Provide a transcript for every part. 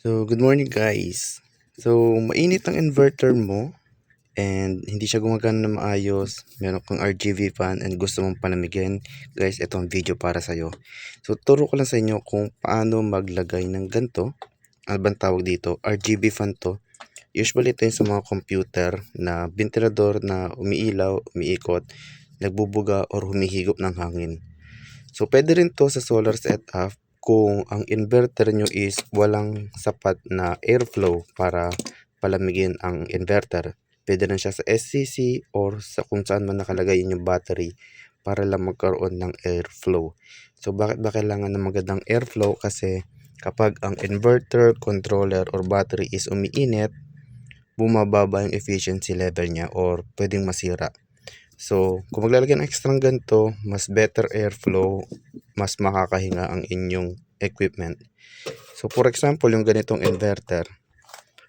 So, good morning guys. So, mainit ang inverter mo and hindi siya gumagana na maayos. Meron kang RGB fan and gusto mong panamigin. Guys, ito ang video para sa'yo. So, turo ko lang sa inyo kung paano maglagay ng ganito. Ano bang tawag dito? RGB fan to. Usually ito yung sa mga computer na ventilador na umiilaw, umiikot, nagbubuga or humihigop ng hangin. So, pwede rin to sa solar setup kung ang inverter nyo is walang sapat na airflow para palamigin ang inverter. Pwede rin siya sa SCC or sa kung saan man nakalagay yung battery para lang magkaroon ng airflow. So, bakit ba kailangan ng magandang airflow? Kasi kapag ang inverter, controller, or battery is umiinit, bumababa yung efficiency level niya or pwedeng masira. So, kung maglalagay ng extra ganito, mas better airflow, mas makakahinga ang inyong equipment. So, for example, yung ganitong inverter,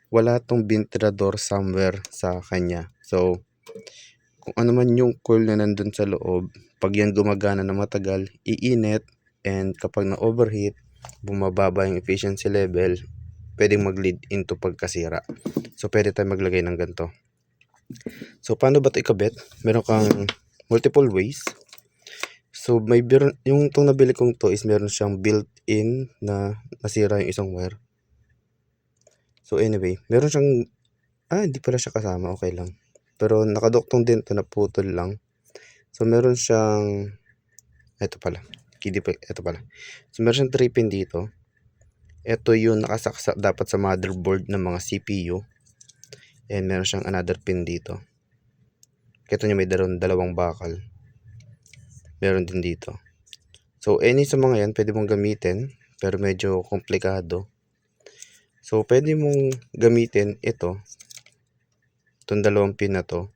wala tong ventilador somewhere sa kanya. So, kung ano man yung coil na nandun sa loob, pag yan gumagana na matagal, iinit, and kapag na-overheat, bumababa yung efficiency level, pwedeng mag-lead into pagkasira. So, pwede tayo maglagay ng ganito. So, paano ba ito ikabit? Meron kang multiple ways. So, yung itong nabili kong to is meron siyang built-in na nasira yung isang wire. So, anyway, meron siyang, hindi pala siya kasama, okay lang. Pero nakadoktong din to, naputol lang. So, meron siyang, ito pala, ito pala. So, meron siyang 3 pin dito. Ito yung nakasaksak dapat sa motherboard ng mga CPU. And meron siyang another pin dito. Kita nyo may dalawang bakal. Meron din dito. So, any sa mga yan, pwede mong gamitin. Pero medyo komplikado. So, pwede mong gamitin ito. Itong dalawang pin na to.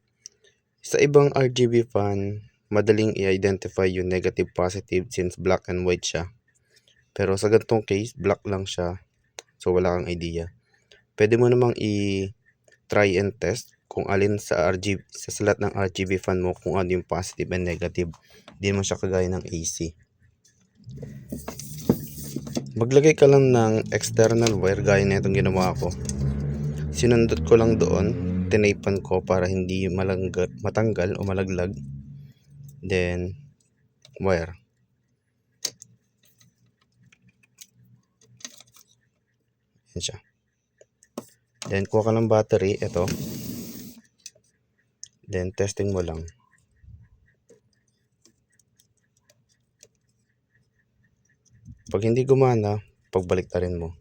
Sa ibang RGB fan, madaling i-identify yung negative positive since black and white siya. Pero sa ganitong case, black lang siya. So, wala kang idea. Pwede mo namang i-try and test kung alin sa lahat ng RGB fan mo kung ano yung positive and negative. Hindi mo siya kagaya ng AC. Maglagay ka lang ng external wire gaya na itong ginawa ko. Sinundot ko lang doon, tinaypan ko para hindi matanggal o malaglag. Then, wire. Yan siya. Then, kuha ka ng battery, ito. Then, testing mo lang. Pag hindi gumana, pagbaliktarin mo.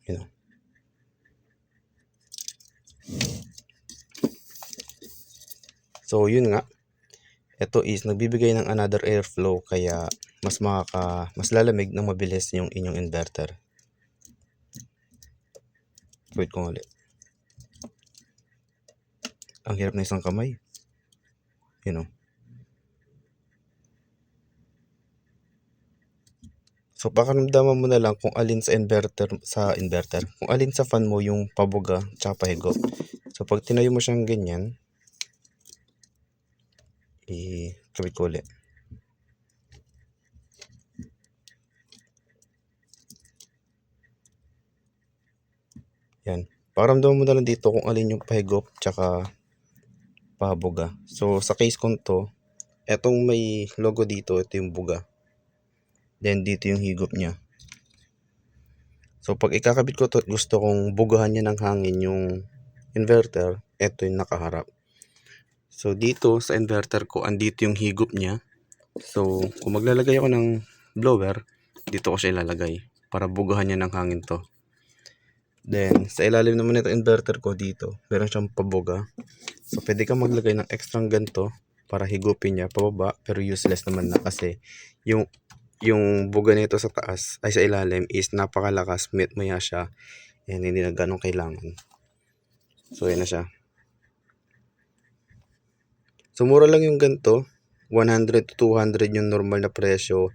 You know. So, yun nga. Ito is nagbibigay ng another airflow kaya mas lalamig ng mabilis yung inyong inverter. Wait ko ulit. Ang hirap na isang kamay. You know. So, pakaramdaman mo na lang kung alin sa kung alin sa fan mo yung pabuga tsaka pahigop. So, pag tinayo mo siyang ganyan, ikabit ko ulit. Yan. Pakaramdaman mo na lang dito kung alin yung pahigop tsaka pabuga. So, sa case kong to, etong may logo dito, ito yung buga. Then, dito yung higop niya. So, pag ikakabit ko to, gusto kong bugahan niya ng hangin yung inverter, ito yung nakaharap. So, dito sa inverter ko, andito yung higop niya. So, kung maglalagay ako ng blower, dito ko siya ilalagay para bugahan niya ng hangin to. Then, sa ilalim naman nito inverter ko dito, meron siyang pabuga. So, pwede kang maglagay ng extra ganito para higupin niya pababa, pero useless naman na kasi yung buga nito sa taas ay sa ilalim is napakalakas, maya siya and hindi na ganong kailangan. So, yan na siya. So, mura lang yung ganito. 100 to 200 yung normal na presyo.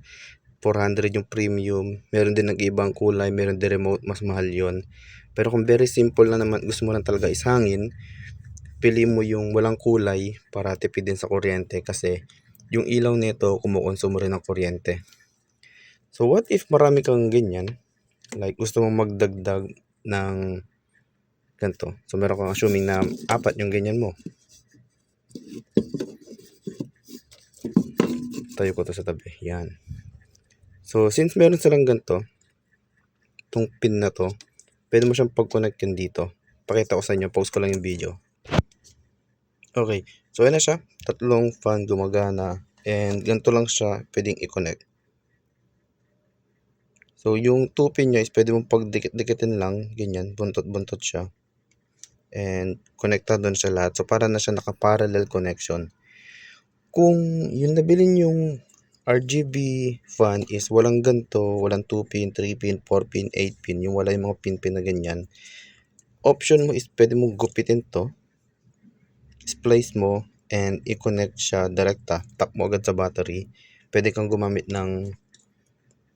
400 yung premium. Meron din nag-ibang kulay, meron din remote, mas mahal yon. Pero kung very simple na naman, gusto mo lang talaga is hangin, pili mo yung walang kulay para tipid din sa kuryente kasi yung ilaw nito kumukonsumo rin ng kuryente. So what if marami kang ganyan? Like gusto mong magdagdag ng ganito. So meron kang assuming na 4 yung ganyan mo. Tayo ko to sa tabi. Yan. So since meron silang ganito, itong pin na to, pwede mo siyang pag-connectin dito. Pakita ko sa inyo. Post ko lang yung video. Okay. So ayan na siya. Tatlong fan gumagana. And ganito lang siya pwedeng i-connect. So yung 2 pin niya is pwede mong pagdikit-dikitin lang. Ganyan. Buntot-buntot siya. And connected doon siya lahat. So para na siya naka-parallel connection. Kung yung nabili yung RGB fan is walang ganito, walang 2 pin, 3 pin, 4 pin, 8 pin, yung wala yung mga pin-pin na ganyan, option mo is pwede mo gupitin to, splice mo, and i-connect siya direkta, tap mo agad sa battery. Pwede kang gumamit ng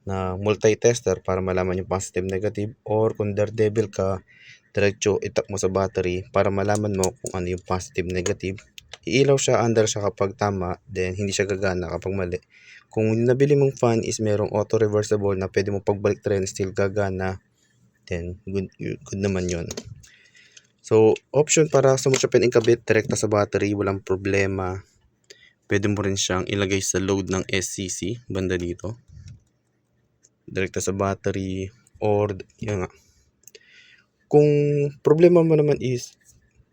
na multi-tester para malaman yung positive, negative, or kung daredevil ka, diretso itap mo sa battery para malaman mo kung ano yung positive, negative. Iilaw siya, under siya kapag tama, then hindi siya gagana kapag mali. Kung nabili mong fan is merong auto reversible na pwede mo pagbalik trend still gagana, then good naman yon. So option para sa mo siya pwedeng ikabit direkta sa battery, walang problema. Pwede mo rin siyang ilagay sa load ng SCC banda dito, direkta sa battery, or yun nga. Kung problema mo naman is,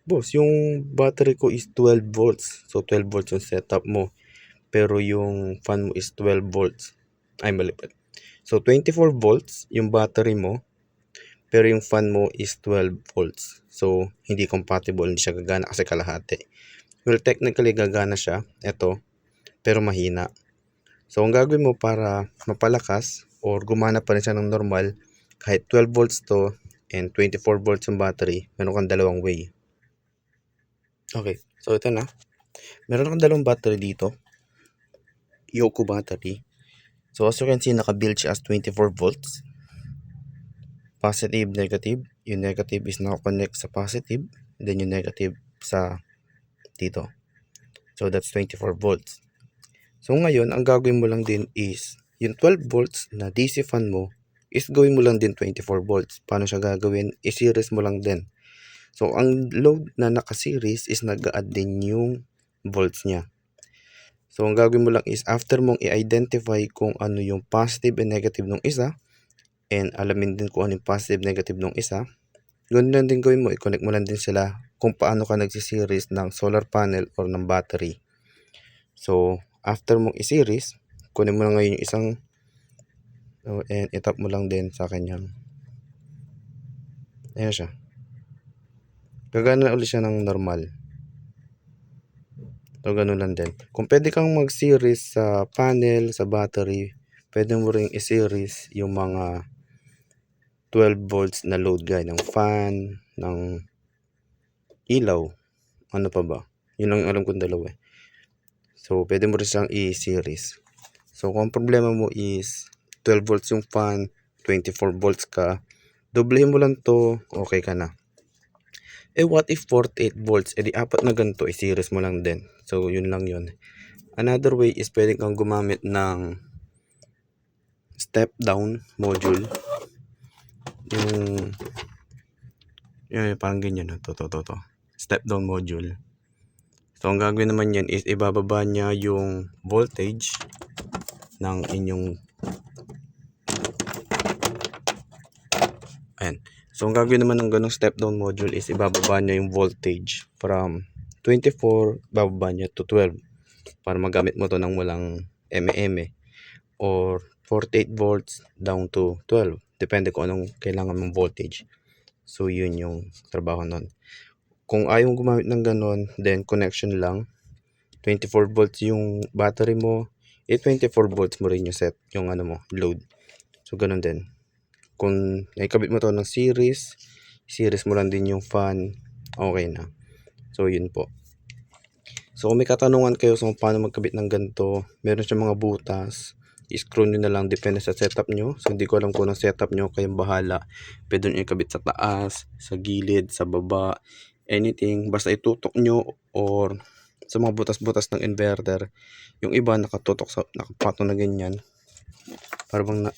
boss, yung battery ko is 12 volts. So 12 volts yung setup mo. Pero yung fan mo is 12 volts. Ay, mali pa. So 24 volts yung battery mo. Pero yung fan mo is 12 volts. So hindi compatible. Hindi siya gagana kasi kalahati. Well, technically gagana siya. Ito. Pero mahina. So ang gagawin mo para mapalakas or gumana pa rin siya ng normal, kahit 12 volts to and 24 volts yung battery, meron kang dalawang way. Okay, so ito na. Meron akong dalawang battery dito. Yoku battery. So as you can see, naka-build siya as 24 volts. Positive, negative. Yung negative is naka-connect sa positive. Then yung negative sa dito. So that's 24 volts. So ngayon, ang gagawin mo lang din is, yung 12 volts na DC fan mo, is gawin mo lang din 24 volts. Paano siya gagawin? I-series mo lang din. So, ang load na naka-series is nag-add din yung volts niya. So, ang gagawin mo lang is after mong i-identify kung ano yung positive and negative ng isa, and alamin din kung ano yung positive negative ng isa, ganoon lang din gawin mo, i-connect mo lang din sila kung paano ka nagsiseries ng solar panel or ng battery. So, after mong i-series, kunin mo na ngayon yung isang, and itap mo lang din sa kanyang, ayan siya. Gagana ulit siya ng normal. So, ganun lang din. Kung pwede kang mag-series sa panel, sa battery, pwede mo rin i-series yung mga 12 volts na load gaya ng fan, ng ilaw. Ano pa ba? Yun lang alam kong dalawa. So, pwede mo rin siyang i-series. So, kung problema mo is 12 volts yung fan, 24 volts ka, doblehin mo lang to, okay ka na. Eh, what if 48 volts? Eh, di apat na ganito, i-series mo lang din. So, yun lang yun. Another way is pwede kang gumamit ng step down module. Yung parang ganyan. To. Step down module. So, ang gagawin naman yan is ibababa niya yung voltage ng inyong, ayan. So, ang gagawin naman ng ganong step down module is ibababa niya yung voltage from 24, bababa niya to 12 para magamit mo to ng walang eme-eme, or 48 volts down to 12. Depende kung anong kailangan mong voltage. So, yun yung trabaho nun. Kung ayaw gumamit ng ganon, then connection lang. 24 volts yung battery mo, 24 volts mo rin yung set, yung ano mo, load. So, ganon din. Kung naikabit mo to ng series mo lang din yung fan, okay na. So, yun po. So, kung may katanungan kayo sa paano magkabit ng ganito, meron siyang mga butas. i-screw nyo na lang, depende sa setup nyo. So hindi ko alam kung anong setup nyo, kayong bahala. Pwede nyo ikabit sa taas, sa gilid, sa baba, anything, basta itutok nyo, or sa mga butas-butas ng inverter. Yung iba nakatutok sa, nakapatong na ganyan, para bang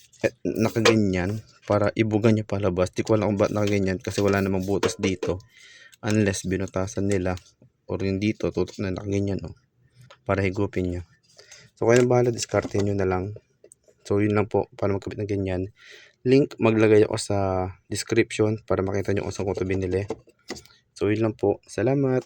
nakaganyan, para ibugan niya palabas. Di ko alam kung ba't nakaganyan, kasi wala namang butas dito, unless binutasan nila, or yung dito tutok na nakaganyan, oh, para higupin niya. So kayo bahala, discardin nyo na lang. So yun lang po, para magkabit ng ganyan. Link maglagay ako sa description para makita nyo kung saan ko ito binili. So yun lang po, salamat.